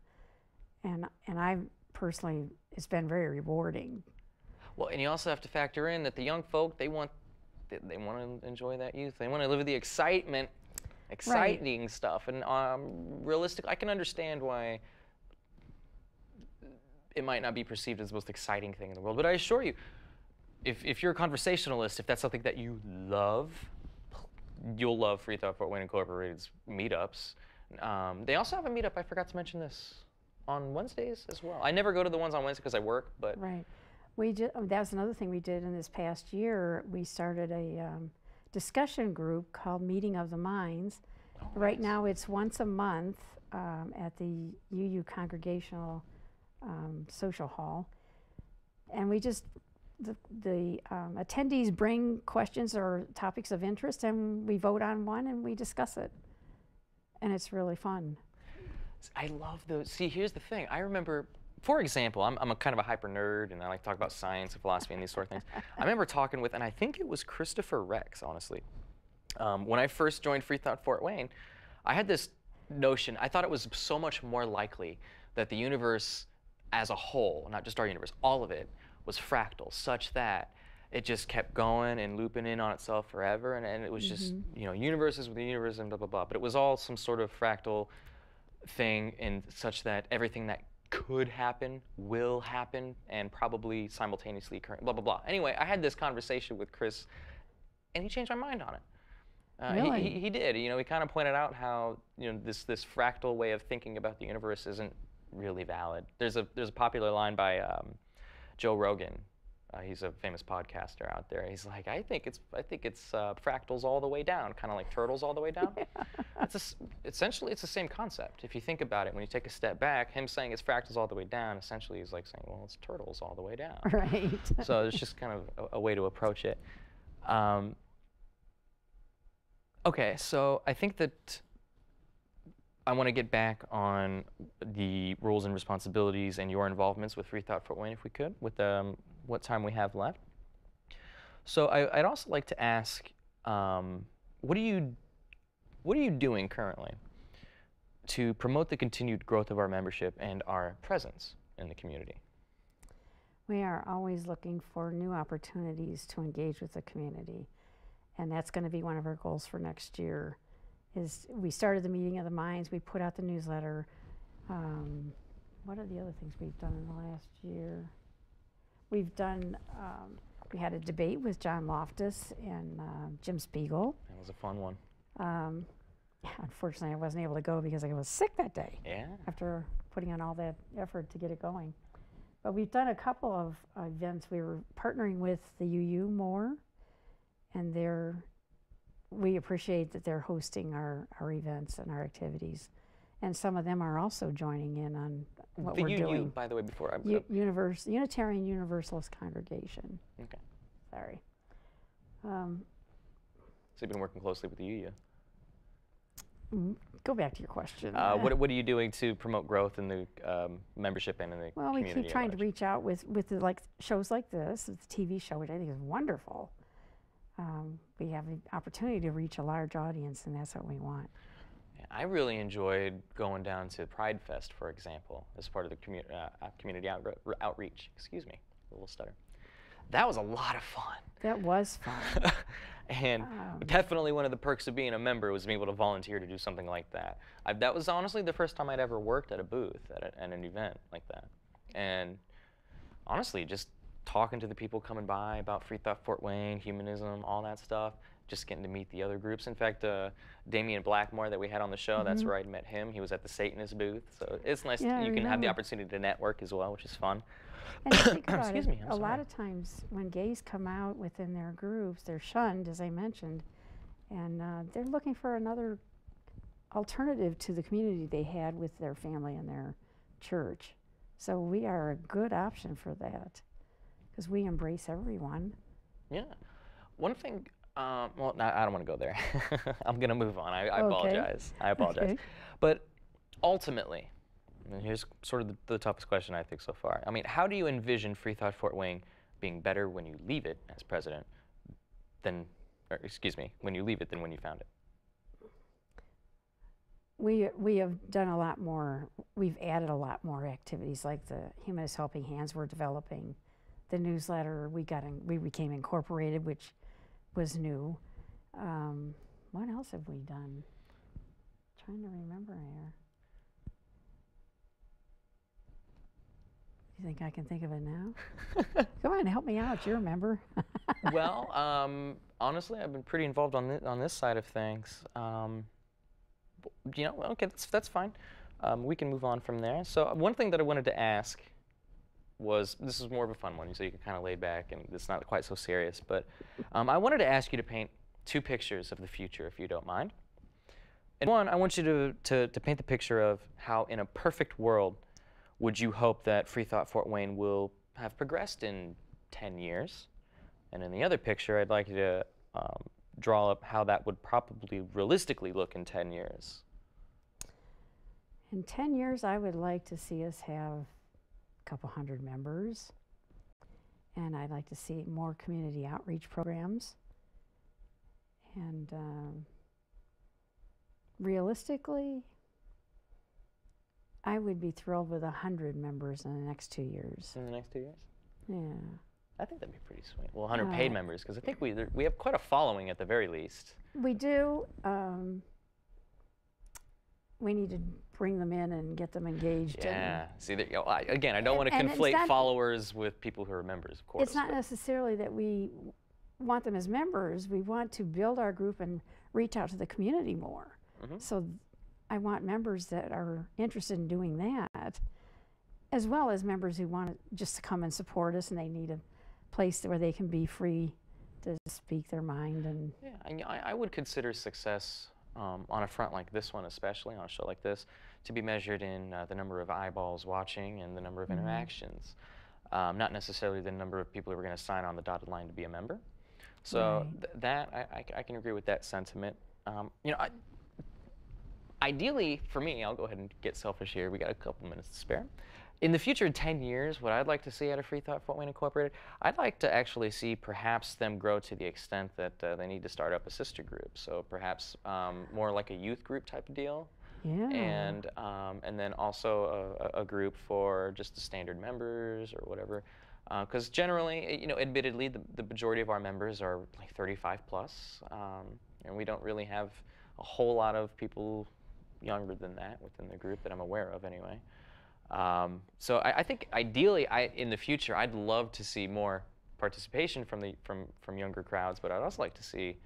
B: And I personally, it's been very rewarding.
A: Well, and you also have to factor in that the young folk, they want to enjoy that youth. They want to live with the exciting stuff. And realistic, I can understand why it might not be perceived as the most exciting thing in the world. But I assure you, if you're a conversationalist, if that's something that you love, you'll love FreeThought Fort Wayne Incorporated's meetups. They also have a meetup, I forgot to mention this, on Wednesdays as well. I never go to the ones on Wednesday because I work, but...
B: Right. That's another thing we did in this past year. We started a discussion group called Meeting of the Minds. Oh, right now it's once a month at the UU Congregational Social Hall. And we just, the attendees bring questions or topics of interest, and we vote on one and we discuss it. And it's really fun.
A: I love those. See, here's the thing. I remember, for example, I'm a kind of a hyper nerd, and I like to talk about science and philosophy and these sort of things. I remember talking with, and I think it was Christopher Rex, honestly. When I first joined FreeThought Fort Wayne, I had this notion. I thought it was so much more likely that the universe as a whole, not just our universe, all of it, was fractal, such that it just kept going and looping in on itself forever, and it was just, you know, universes with the universe and blah, blah, blah. But it was all some sort of fractal thing, and such that everything that could happen will happen, and probably simultaneously occurring, blah, blah, blah. Anyway, I had this conversation with Chris, and he changed my mind on it.
B: Really?
A: He did. You know, he kind of pointed out how, you know, this fractal way of thinking about the universe isn't really valid. There's a popular line by Joe Rogan. He's a famous podcaster out there. He's like, I think it's fractals all the way down, kind of like turtles all the way down. Yeah. Essentially, it's the same concept. If you think about it, when you take a step back, him saying it's fractals all the way down, essentially he's like saying, well, it's turtles all the way down.
B: Right.
A: So it's just kind of a way to approach it. Okay, so I think that I want to get back on the roles and responsibilities and your involvements with FreeThought Fort Wayne, if we could, with what time we have left. So I'd also like to ask, what are you doing currently to promote the continued growth of our membership and our presence in the community?
B: We are always looking for new opportunities to engage with the community, and that's going to be one of our goals for next year. We started the Meeting of the Minds, we put out the newsletter. What are the other things we've done in the last year? We've done, we had a debate with John Loftus and Jim Spiegel.
A: That was a fun one.
B: Unfortunately, I wasn't able to go because I was sick that day.
A: Yeah. After
B: putting in all that effort to get it going. But we've done a couple of events. We were partnering with the UU more, and we appreciate that they're hosting our events and our activities. And some of them are also joining in on what we're doing.
A: By the way, before I...
B: Unitarian Universalist Congregation.
A: Okay.
B: Sorry.
A: So you've been working closely with the UU.
B: Go back to your question.
A: What are you doing to promote growth in the membership and in the community?
B: Well, we keep trying to reach out with shows like this, the TV show, which I think is wonderful. We have the opportunity to reach a large audience, and that's what we want.
A: Yeah, I really enjoyed going down to Pride Fest, for example, as part of the community outreach. Excuse me, a little stutter. That was a lot of fun.
B: That was fun.
A: And definitely one of the perks of being a member was being able to volunteer to do something like that. That was honestly the first time I'd ever worked at a booth at an event like that. And honestly, just talking to the people coming by about FreeThought Fort Wayne, humanism, all that stuff, just getting to meet the other groups. In fact, Damian Blackmore that we had on the show, that's where I met him. He was at the Satanist booth. So it's nice you can have the opportunity to network as well, which is fun.
B: And think about
A: Excuse
B: it,
A: me,
B: a lot of times when gays come out within their groups, they're shunned, as I mentioned, and they're looking for another alternative to the community they had with their family and their church. So we are a good option for that, because we embrace everyone.
A: Yeah. One thing, well, no, I don't want to go there. I'm going to move on. I apologize. I apologize.
B: Okay.
A: But ultimately, And here's sort of the toughest question I think so far. I mean, how do you envision FreeThought Fort Wayne being better when you leave it as president than, or excuse me, when you leave it than when you found it?
B: We have done a lot more. We've added a lot more activities, like the Humanist Helping Hands we're developing, the newsletter. We became incorporated, which was new. What else have we done? Trying to remember here. You think I can think of it now? Come on, help me out. You're a member.
A: Well, honestly, I've been pretty involved on this side of things. You know, okay, that's fine. We can move on from there. So one thing that I wanted to ask was, this is more of a fun one, so you can kind of lay back and it's not quite so serious, but I wanted to ask you to paint 2 pictures of the future, if you don't mind. And one, I want you to paint the picture of how, in a perfect world, would you hope that FreeThought Fort Wayne will have progressed in 10 years? And in the other picture, I'd like you to draw up how that would probably realistically look in 10 years.
B: In 10 years, I would like to see us have a couple hundred members. And I'd like to see more community outreach programs. And realistically, I would be thrilled with 100 members in the next 2 years.
A: In the next 2 years?
B: Yeah.
A: I think that'd be pretty sweet. Well, 100 paid members, because I think we have quite a following at the very least.
B: We do. We need to bring them in and get them engaged.
A: Yeah. See, there you go. Again, I don't want to conflate followers with people who are members, of course.
B: It's not necessarily that we want them as members. We want to build our group and reach out to the community more. Mm-hmm. So I want members that are interested in doing that, as well as members who want just to come and support us, and they need a place where they can be free to speak their mind. And
A: yeah, I would consider success on a front like this one, especially on a show like this, to be measured in the number of eyeballs watching and the number of interactions, not necessarily the number of people who are going to sign on the dotted line to be a member. So I can agree with that sentiment. You know, ideally, for me, I'll go ahead and get selfish here. We got a couple minutes to spare. In the future, 10 years, what I'd like to see out of FreeThought Fort Wayne Incorporated, I'd like to actually see perhaps them grow to the extent that they need to start up a sister group. So perhaps more like a youth group type of deal.
B: Yeah.
A: And then also a group for just the standard members or whatever. Because generally, you know, admittedly, the majority of our members are like 35 plus. And we don't really have a whole lot of people younger than that within the group that I'm aware of anyway. So I think ideally, in the future, I'd love to see more participation from younger crowds, but I'd also like to see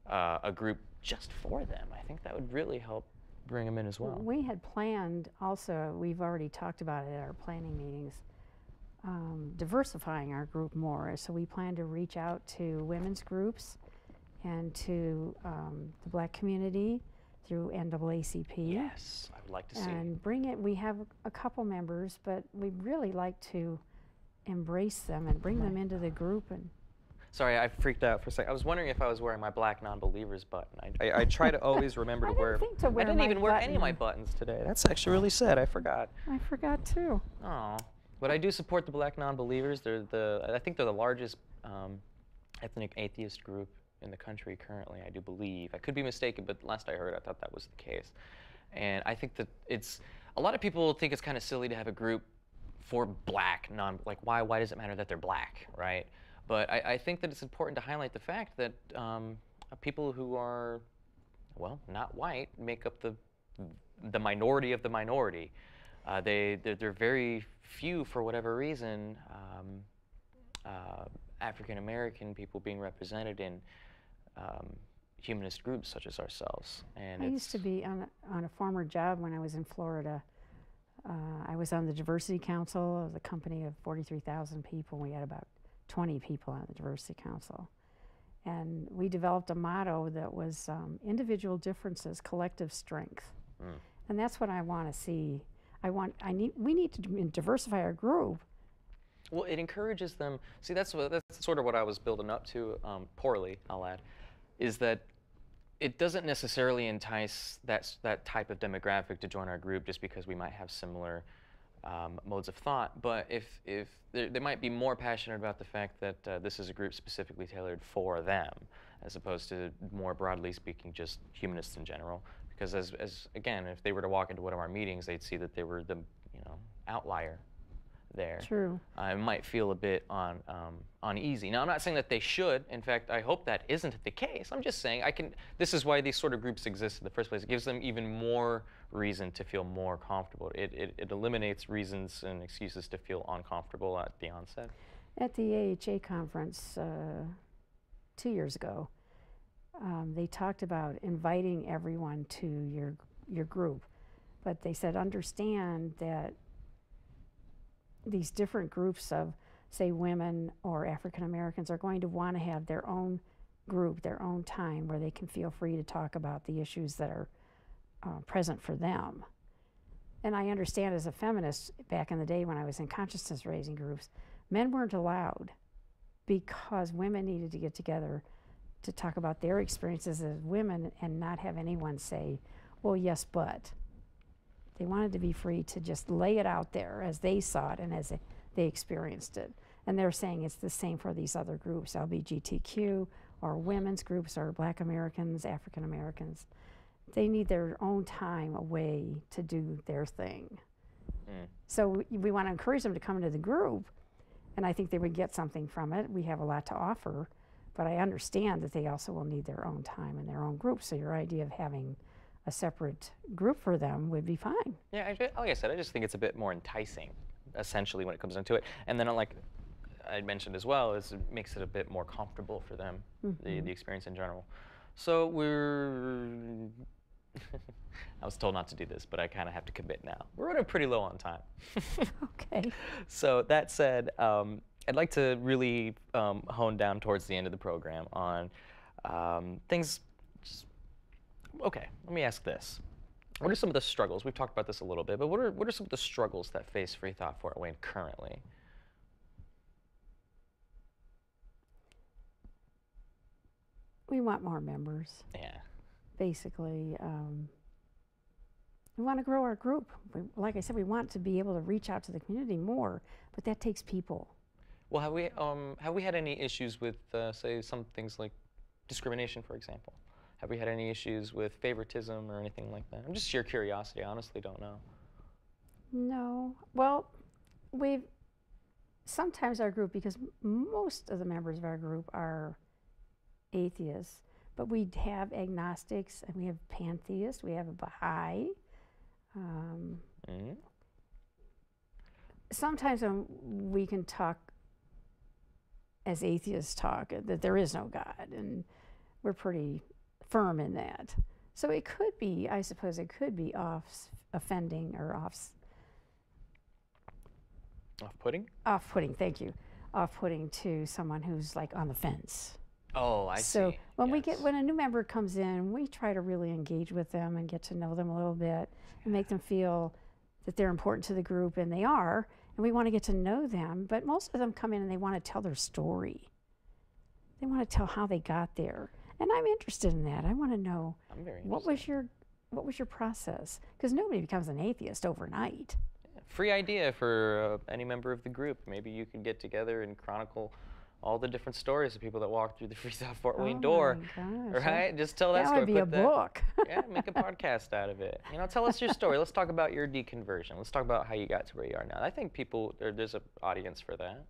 A: a group just for them. I think that would really help bring them in as well.
B: We had planned also, we've already talked about it at our planning meetings, diversifying our group more. So we plan to reach out to women's groups and to the Black community through NAACP.
A: Yes, I would like to see.
B: And bring it, we have a couple members, but we'd really like to embrace them and bring them into the group. And
A: sorry, I freaked out for a second. I was wondering if I was wearing my Black non-believers button. I try to always remember to wear. I didn't even wear any of my buttons today. That's actually really sad. I forgot.
B: I forgot too.
A: Oh, but I do support the Black non-believers. I think they're the largest ethnic atheist group in the country currently, I do believe. I could be mistaken, but last I heard, I thought that was the case. And I think that a lot of people think it's kind of silly to have a group for Black, like why does it matter that they're Black, right? But I think that it's important to highlight the fact that people who are, well, not white make up the minority of the minority. They're very few, for whatever reason, African American people being represented in humanist groups such as ourselves. And
B: I used to be on a former job when I was in Florida. I was on the Diversity Council of a company of 43,000 people. We had about 20 people on the Diversity Council. And we developed a motto that was individual differences, collective strength. And that's what I want to see. We need to diversify our group.
A: Well, it encourages them. See, that's sort of what I was building up to, poorly, I'll add, is that it doesn't necessarily entice that type of demographic to join our group just because we might have similar modes of thought. But if they might be more passionate about the fact that this is a group specifically tailored for them, as opposed to more broadly speaking, just humanists in general. Because as again, if they were to walk into one of our meetings, they'd see that they were the outlier there.
B: True.
A: I might feel a bit uneasy. Now, I'm not saying that they should. In fact, I hope that isn't the case. I'm just saying this is why these sort of groups exist in the first place. It gives them even more reason to feel more comfortable. It eliminates reasons and excuses to feel uncomfortable at the onset.
B: At the AHA conference 2 years ago, they talked about inviting everyone to your group, but they said understand that these different groups of, say, women or African Americans are going to want to have their own group, their own time where they can feel free to talk about the issues that are present for them. And I understand as a feminist, back in the day when I was in consciousness raising groups, men weren't allowed because women needed to get together to talk about their experiences as women and not have anyone say, well, yes, but. They wanted to be free to just lay it out there as they saw it and as they experienced it. And they're saying it's the same for these other groups, LGBTQ or women's groups or Black Americans, African Americans. They need their own time away to do their thing. So we want to encourage them to come into the group, and I think they would get something from it. We have a lot to offer, but I understand that they also will need their own time and their own group. So your idea of having a separate group for them would be fine. Yeah,
A: like I said, I just think it's a bit more enticing, essentially, when it comes into it. And then, like I mentioned as well, it makes it a bit more comfortable for them, the experience in general. So I was told not to do this, but I kind of have to commit now. We're running pretty low on time.
B: Okay. So
A: that said, I'd like to really hone down towards the end of the program on things. Okay, let me ask this. What are some of the struggles? We've talked about this a little bit, but what are some of the struggles that face FreeThought Fort Wayne currently?
B: We want more members.
A: Yeah.
B: Basically, we want to grow our group. Like I said, we want to be able to reach out to the community more, but that takes people.
A: Well, have we had any issues with, say, some things like discrimination, for example? Have we had any issues with favoritism or anything like that? I'm just sheer curiosity. I honestly don't know.
B: No. Well, sometimes our group, because most of the members of our group are atheists, but we have agnostics and we have pantheists, we have a Baha'i. Sometimes we can talk as atheists talk, that there is no God, and we're pretty firm in that. So it could be, I suppose it could be offending or
A: off-putting?
B: Off-putting, thank you. Off-putting to someone who's like on the fence.
A: Oh, I see.
B: So when a new member comes in, we try to really engage with them and get to know them a little bit and make them feel that they're important to the group, and they are, and we want to get to know them. But most of them come in and they want to tell their story. They want to tell how they got there. And I'm interested in that. I want to know what was your process? Because nobody becomes an atheist overnight.
A: Yeah, free idea for any member of the group. Maybe you could get together and chronicle all the different stories of people that walk through the FreeThought Fort Wayne door.
B: Gosh,
A: right? Just tell that story.
B: That would be a book.
A: Yeah, make a podcast out of it. Tell us your story. Let's talk about your deconversion. Let's talk about how you got to where you are now. I think there's an audience for that.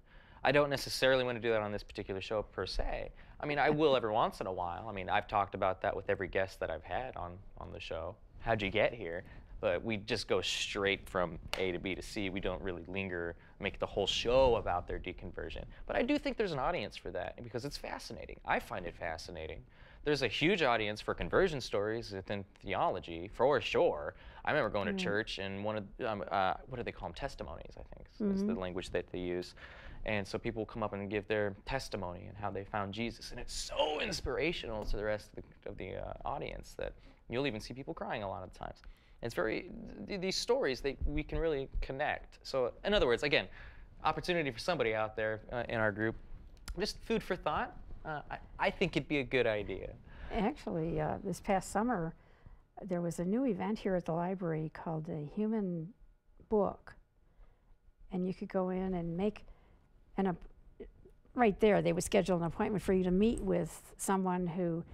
A: I don't necessarily want to do that on this particular show per se. I will every once in a while. I've talked about that with every guest that I've had on the show. How'd you get here? But we just go straight from A to B to C. We don't really linger, make the whole show about their deconversion. But I do think there's an audience for that because it's fascinating. I find it fascinating. There's a huge audience for conversion stories within theology, for sure. I remember going to church and one of, what do they call them? Testimonies, I think, is the language that they use. And so people come up and give their testimony and how they found Jesus. And it's so inspirational to the rest of the audience that you'll even see people crying a lot of times. It's these stories, we can really connect. So in other words, again, opportunity for somebody out there in our group, just food for thought. I think it'd be a good idea.
B: Actually, this past summer, there was a new event here at the library called the Human Book. And you could go in and make right there, they would schedule an appointment for you to meet with someone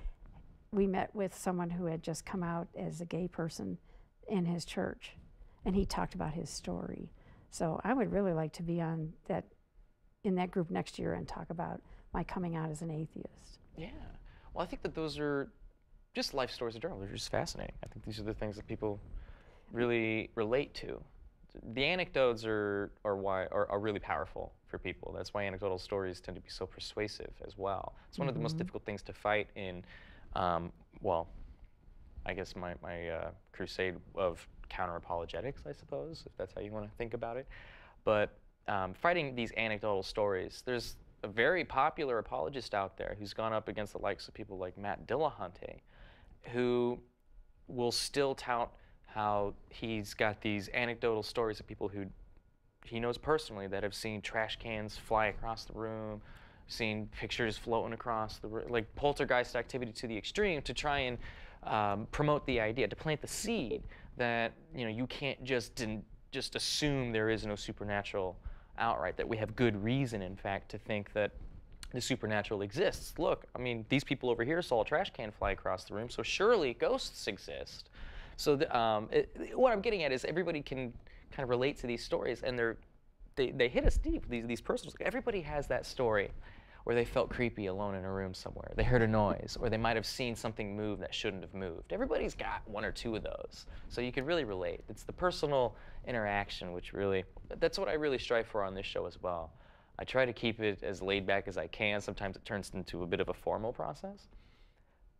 B: we met with someone who had just come out as a gay person in his church. And he talked about his story. So I would really like to be in that group next year and talk about my coming out as an atheist.
A: Yeah. Well, I think that those are just life stories in general. They're just fascinating. I think these are the things that people really relate to. The anecdotes are really powerful for people. That's why anecdotal stories tend to be so persuasive as well. It's one of the most difficult things to fight in, well, I guess my crusade of counter-apologetics, I suppose, if that's how you want to think about it. But fighting these anecdotal stories, there's a very popular apologist out there who's gone up against the likes of people like Matt Dillahunty, who will still tout how he's got these anecdotal stories of people who he knows personally that have seen trash cans fly across the room, seen pictures floating across the room, like poltergeist activity to the extreme, to try and promote the idea, to plant the seed that you can't just assume there is no supernatural outright, that we have good reason, in fact, to think that the supernatural exists. Look, I mean, these people over here saw a trash can fly across the room, so surely ghosts exist. So what I'm getting at is everybody can kind of relate to these stories, and they hit us deep, these personal stories. Everybody has that story where they felt creepy alone in a room somewhere. They heard a noise, or they might have seen something move that shouldn't have moved. Everybody's got one or two of those. So you can really relate. It's the personal interaction, which really, that's what I really strive for on this show as well. I try to keep it as laid back as I can. Sometimes it turns into a bit of a formal process.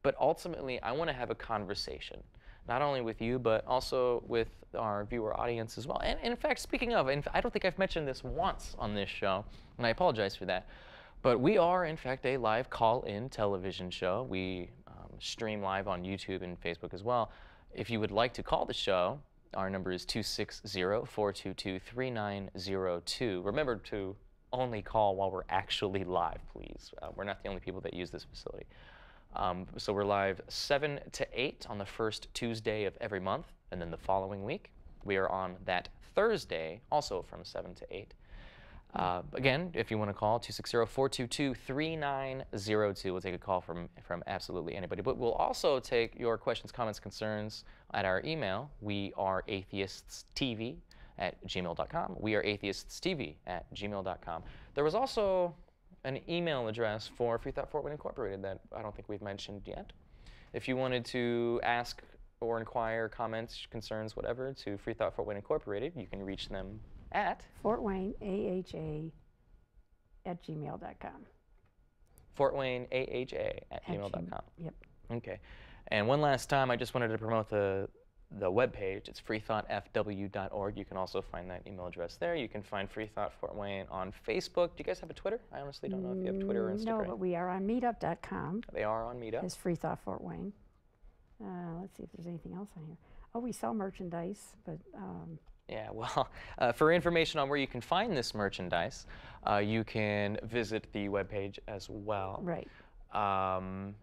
A: But ultimately, I want to have a conversation, not only with you, but also with our viewer audience as well. And in fact, speaking of, I don't think I've mentioned this once on this show, and I apologize for that, but we are, in fact, a live call-in television show. We stream live on YouTube and Facebook as well. If you would like to call the show, our number is 260-422-3902. Remember to only call while we're actually live, please. We're not the only people that use this facility. So we're live 7 to 8 on the first Tuesday of every month, and then the following week we are on that Thursday, also from 7 to 8. Again, if you want to call, 260-422-3902. We'll take a call from absolutely anybody. But we'll also take your questions, comments, concerns at our email. We are atheiststv@gmail.com. We are atheiststv@gmail.com. There was also an email address for FreeThought Fort Wayne Incorporated that I don't think we've mentioned yet. If you wanted to ask or inquire, comments, concerns, whatever, to FreeThought Fort Wayne Incorporated, you can reach them at
B: FortWayneAHA@gmail.com.
A: FortWayneAHA@gmail.com.
B: Yep.
A: Okay. And one last time, I just wanted to promote the webpage. It's freethoughtfw.org. You can also find that email address there. You can find FreeThought Fort Wayne on Facebook. Do you guys have a Twitter? I honestly don't know if you have Twitter or Instagram.
B: No, but we are on meetup.com.
A: They are on Meetup.
B: It's FreeThought Fort Wayne. Let's see if there's anything else on here. Oh, we sell merchandise, but
A: yeah, well, for information on where you can find this merchandise, you can visit the webpage as well.
B: Right.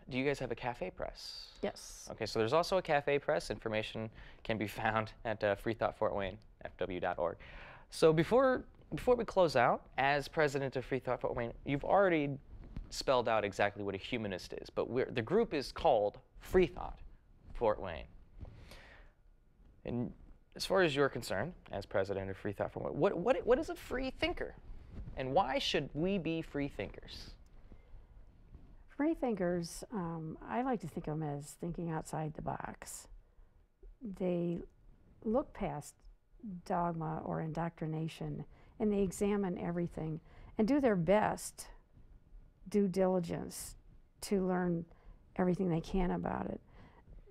A: Do you guys have a cafe press?
B: Yes.
A: Okay, so there's also a cafe press. Information can be found at freethoughtfortwaynefw.org. So before we close out, as president of FreeThought Fort Wayne, you've already spelled out exactly what a humanist is, but the group is called FreeThought Fort Wayne. And as far as you're concerned, as president of FreeThought Fort Wayne, what is a free thinker? And why should we be free thinkers?
B: Free thinkers, I like to think of them as thinking outside the box. They look past dogma or indoctrination, and they examine everything and do their best due diligence to learn everything they can about it.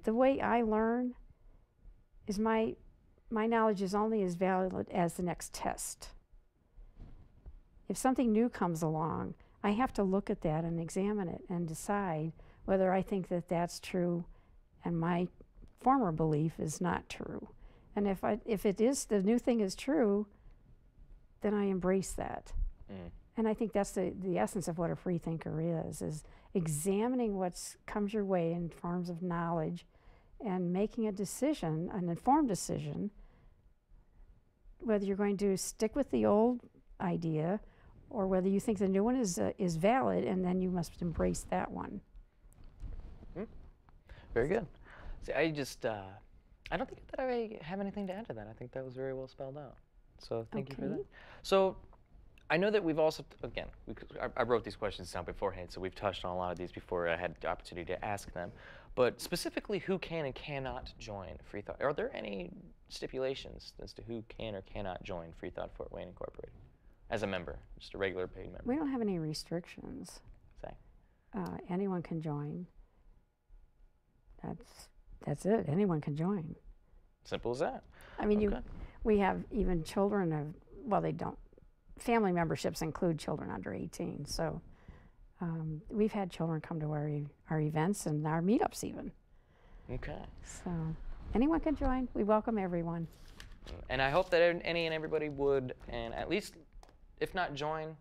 B: The way I learn is my knowledge is only as valid as the next test. If something new comes along, I have to look at that and examine it and decide whether I think that that's true and my former belief is not true. And if it is, the new thing is true, then I embrace that. And I think that's the essence of what a free thinker is examining what comes your way in forms of knowledge and making a decision, an informed decision, whether you're going to stick with the old idea or whether you think the new one is valid, and then you must embrace that one.
A: Very good. See, I don't think that I have anything to add to that. I think that was very well spelled out. So thank you for that. So I know that we've also, again, I wrote these questions down beforehand, so we've touched on a lot of these before I had the opportunity to ask them. But specifically, who can and cannot join FreeThought? Are there any stipulations as to who can or cannot join FreeThought Fort Wayne Incorporated as a member, just a regular paid member?
B: We don't have any restrictions.
A: Say.
B: Anyone can join. That's it. Anyone can join.
A: Simple as that.
B: I mean, we have even children of, well, they don't. Family memberships include children under 18. So we've had children come to our events and our meetups even.
A: Okay.
B: So anyone can join. We welcome everyone.
A: And I hope that any and everybody would, and at least, if not join,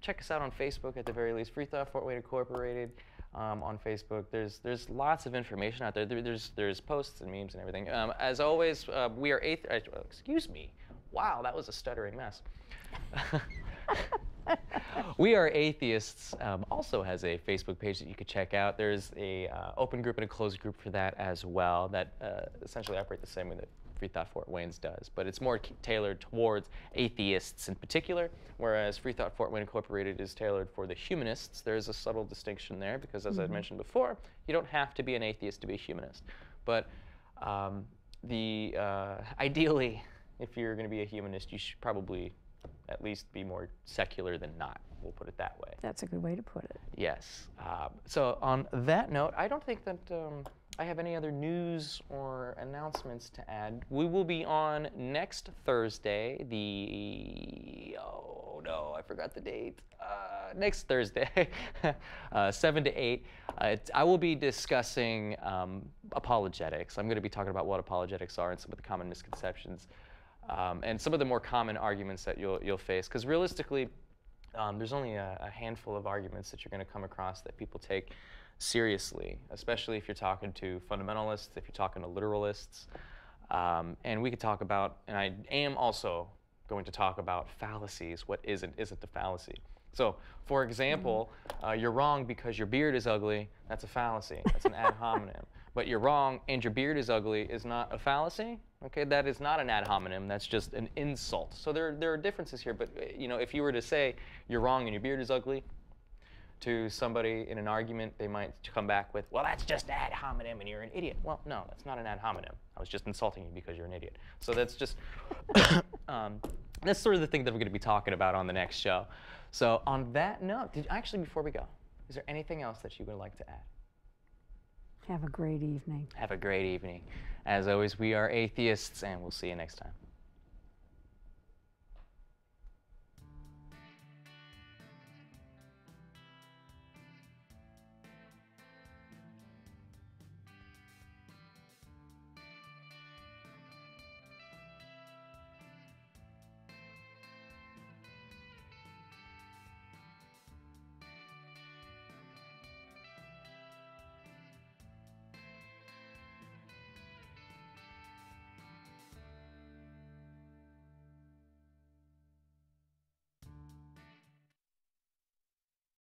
A: check us out on Facebook at the very least. FreeThought Fort Wayne Incorporated on Facebook. There's lots of information out there. There's posts and memes and everything. As always, we are excuse me. Wow, that was a stuttering mess. We Are Atheists also has a Facebook page that you could check out. There's a open group and a closed group for that as well that essentially operate the same way that FreeThought Fort Wayne's does, but it's more tailored towards atheists in particular, whereas FreeThought Fort Wayne Incorporated is tailored for the humanists. There's a subtle distinction there because, as I mentioned before, you don't have to be an atheist to be a humanist. But ideally, if you're going to be a humanist, you should probably at least be more secular than not. We'll put it that way.
B: That's a good way to put it.
A: Yes. So on that note, I don't think that I have any other news or announcements to add. We will be on next Thursday, oh no, I forgot the date. Next Thursday, 7 to 8. I will be discussing apologetics. I'm going to be talking about what apologetics are and some of the common misconceptions. And some of the more common arguments that you'll face, because realistically, there's only a handful of arguments that you're going to come across that people take seriously, especially if you're talking to fundamentalists, if you're talking to literalists. And we could talk about, and I am also going to talk about fallacies, what isn't a fallacy. So, for example, you're wrong because your beard is ugly. That's a fallacy. That's an ad hominem. But you're wrong and your beard is ugly is not a fallacy. Okay, that is not an ad hominem. That's just an insult. So there are differences here. But you know, if you were to say you're wrong and your beard is ugly to somebody in an argument, they might come back with, well, that's just ad hominem and you're an idiot. Well, no, that's not an ad hominem. I was just insulting you because you're an idiot. So that's just that's sort of the thing that we're going to be talking about on the next show. So on that note, actually, before we go, is there anything else that you would like to add?
B: Have a great evening.
A: Have a great evening. As always, we are atheists, and we'll see you next time.